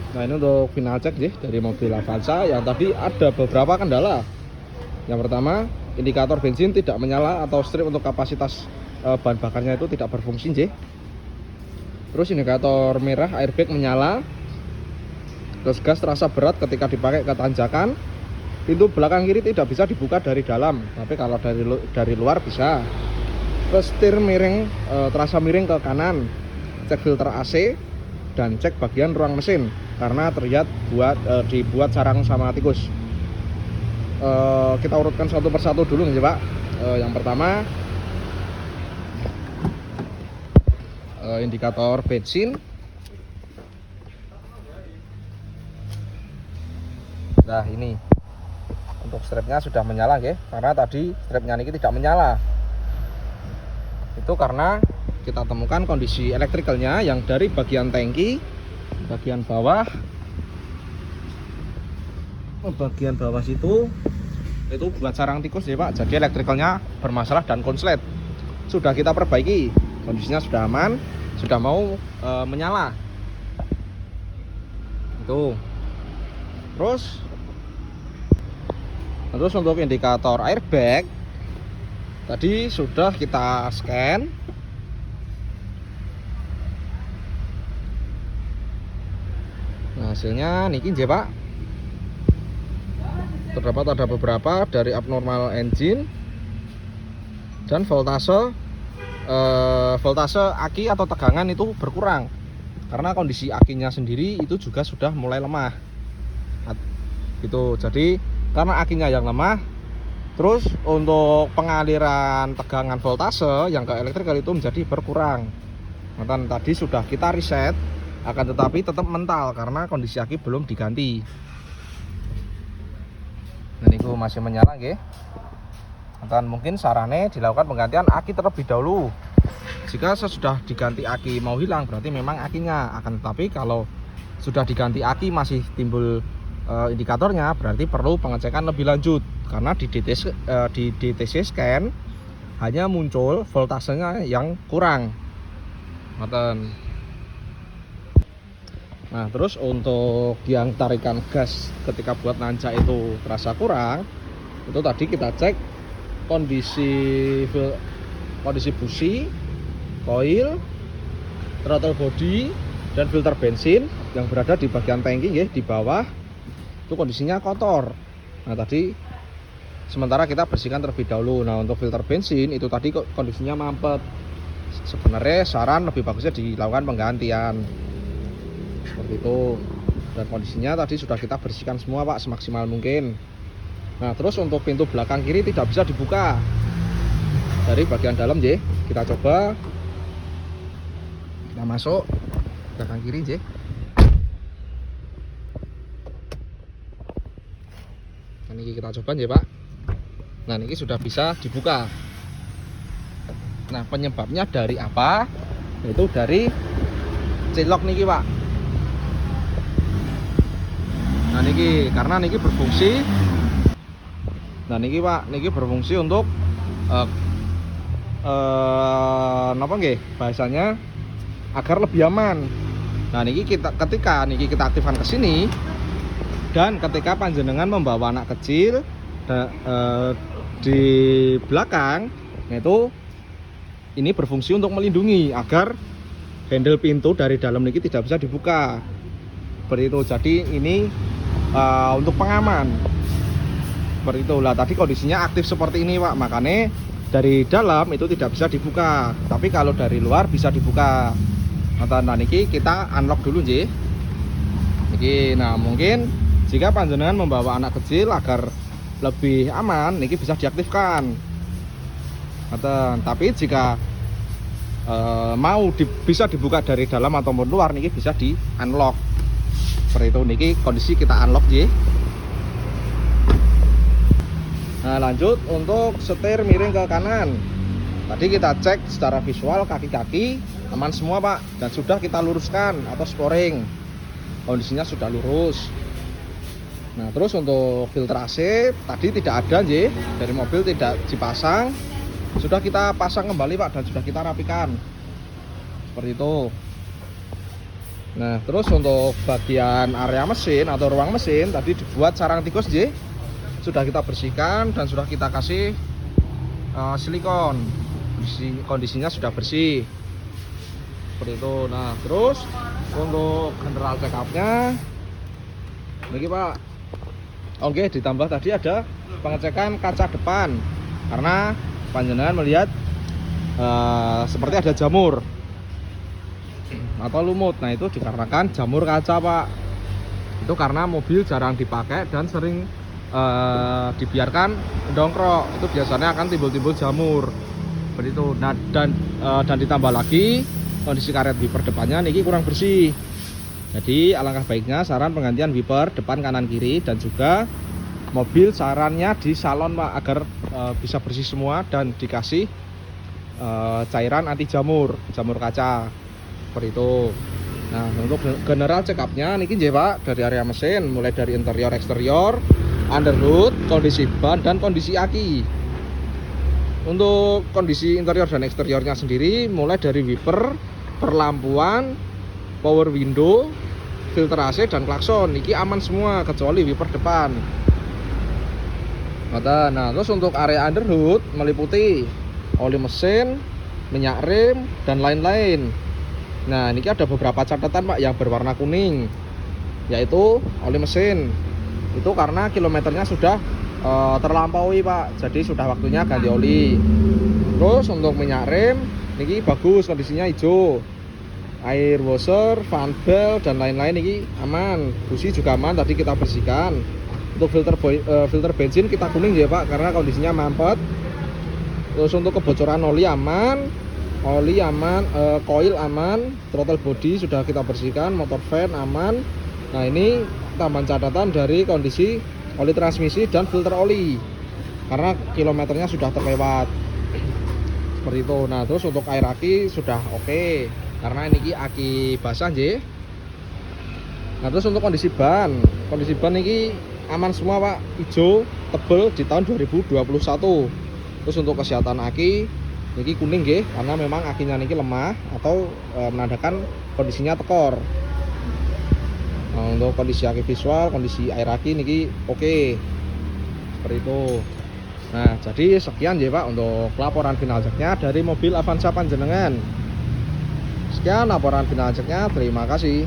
Nah ini untuk final check sih dari mobil Avanza yang tadi ada beberapa kendala. Yang pertama, indikator bensin tidak menyala atau strip untuk kapasitas bahan bakarnya itu tidak berfungsi sih. Terus indikator merah airbag menyala. Terus gas terasa berat ketika dipakai ke tanjakan. Pintu belakang kiri tidak bisa dibuka dari dalam, tapi kalau dari luar bisa. Terus setir miring, terasa miring ke kanan. Cek filter AC dan cek bagian ruang mesin karena terlihat dibuat sarang sama tikus. Kita urutkan satu persatu dulu nih Pak. Yang pertama indikator bensin. Nah ini untuk stripnya sudah menyala ya, karena tadi stripnya ini tidak menyala. Itu karena kita temukan kondisi elektrikalnya yang dari bagian tangki, bagian bawah situ itu buat sarang tikus ya Pak. Jadi elektrikalnya bermasalah dan konslet. Sudah kita perbaiki, kondisinya sudah aman, sudah mau menyala. Itu. Terus untuk indikator airbag tadi sudah kita scan. Nah, hasilnya niki ya Pak. Terdapat ada beberapa dari abnormal engine dan voltase aki atau tegangan itu berkurang karena kondisi akinya sendiri itu juga sudah mulai lemah. Gitu. Jadi karena akinya yang lemah, terus untuk pengaliran tegangan voltase yang ke elektrikal itu menjadi berkurang. Nah, tadi sudah kita reset, akan tetapi tetap mental karena kondisi aki belum diganti. Dan itu masih menyala nggih. Dan mungkin sarannya dilakukan penggantian aki terlebih dahulu. Jika sesudah diganti aki mau hilang, berarti memang akinya. Akan tetapi kalau sudah diganti aki masih timbul indikatornya, berarti perlu pengecekan lebih lanjut karena di DTC scan hanya muncul voltasenya yang kurang. Nah terus untuk yang tarikan gas ketika buat nanjak itu terasa kurang, itu tadi kita cek kondisi busi, coil, throttle body dan filter bensin yang berada di bagian tangki ya, di bawah itu kondisinya kotor. Nah tadi sementara kita bersihkan terlebih dahulu. Nah untuk filter bensin itu tadi kondisinya mampet. Sebenarnya saran lebih bagusnya dilakukan penggantian seperti itu. Dan kondisinya tadi sudah kita bersihkan semua Pak semaksimal mungkin. Nah terus untuk pintu belakang kiri tidak bisa dibuka dari bagian dalam ya. Kita coba, kita masuk belakang kiri ya. Ini kita coba ya Pak. Nah ini sudah bisa dibuka. Nah penyebabnya dari apa? Itu dari cilok niki Pak. Nah niki karena niki berfungsi. Nah niki Pak, niki berfungsi untuk napa nggih bahasanya agar lebih aman. Nah niki ketika kita aktifkan ke sini dan ketika panjenengan membawa anak kecil di belakang, itu ini berfungsi untuk melindungi agar handle pintu dari dalam niki tidak bisa dibuka. Seperti itu. Jadi ini untuk pengaman. Seperti itulah. Tadi kondisinya aktif seperti ini Pak, makanya dari dalam itu tidak bisa dibuka. Tapi kalau dari luar bisa dibuka. Nah niki kita unlock dulu nggih. Niki, nah mungkin jika panjenengan membawa anak kecil agar lebih aman, niki bisa diaktifkan. Tapi jika bisa dibuka dari dalam ataupun luar, niki bisa di unlock. Seperti itu. Niki kondisi kita unlock ya. Nah lanjut untuk setir miring ke kanan. Tadi kita cek secara visual kaki-kaki aman semua Pak, dan sudah kita luruskan atau sporing. Kondisinya sudah lurus. Nah terus untuk filter AC tadi tidak ada ya, dari mobil tidak dipasang, sudah kita pasang kembali Pak, dan sudah kita rapikan seperti itu. Nah, terus untuk bagian area mesin atau ruang mesin tadi dibuat sarang tikus J. Sudah kita bersihkan dan sudah kita kasih silikon. Kondisinya sudah bersih. Seperti itu. Nah, terus untuk general check up-nya ini Pak. Oke, ditambah tadi ada pengecekan kaca depan karena panjenengan melihat seperti ada jamur atau lumut. Nah, itu dikarenakan jamur kaca Pak. Itu karena mobil jarang dipakai dan sering dibiarkan dongkrok. Itu biasanya akan timbul-timbul jamur seperti itu. Nah, dan ditambah lagi kondisi karet wiper depannya niki kurang bersih. Jadi alangkah baiknya saran penggantian wiper depan kanan kiri, dan juga mobil sarannya di salon Pak agar bisa bersih semua dan dikasih cairan anti jamur kaca seperti itu. Nah, untuk general check up-nya niki nggih Pak, dari area mesin mulai dari interior, eksterior, underhood, kondisi ban dan kondisi aki. Untuk kondisi interior dan eksteriornya sendiri mulai dari wiper, perlampuan, power window, filter AC dan klakson niki aman semua kecuali wiper depan. Nah, terus untuk area underhood meliputi oli mesin, minyak rem dan lain-lain. Nah, ini ada beberapa catatan Pak yang berwarna kuning, yaitu oli mesin. Itu karena kilometernya sudah terlampaui Pak, jadi sudah waktunya ganti oli. Terus untuk minyak rem, ini bagus, kondisinya hijau. Air washer, fan belt dan lain-lain ini aman. Busi juga aman, tadi kita bersihkan. Untuk filter bensin kita kuning ya Pak, karena kondisinya mampet. Terus untuk kebocoran oli aman. Koil aman, throttle body sudah kita bersihkan, motor fan aman. Nah, ini tambahan catatan dari kondisi oli transmisi dan filter oli karena kilometernya sudah terlewat seperti itu. Nah, terus untuk air aki sudah oke karena ini aki basah nggih. Nah, terus untuk kondisi ban ini aman semua Pak, hijau tebel di tahun 2021. Terus untuk kesehatan aki niki kuning nggih, karena memang akinya niki lemah atau menandakan kondisinya tekor. Nah, untuk kondisi aki visual, kondisi air aki niki oke. Seperti itu. Nah, jadi sekian ya Pak untuk laporan final ceknya dari mobil Avanza panjenengan. Sekian laporan final ceknya, terima kasih.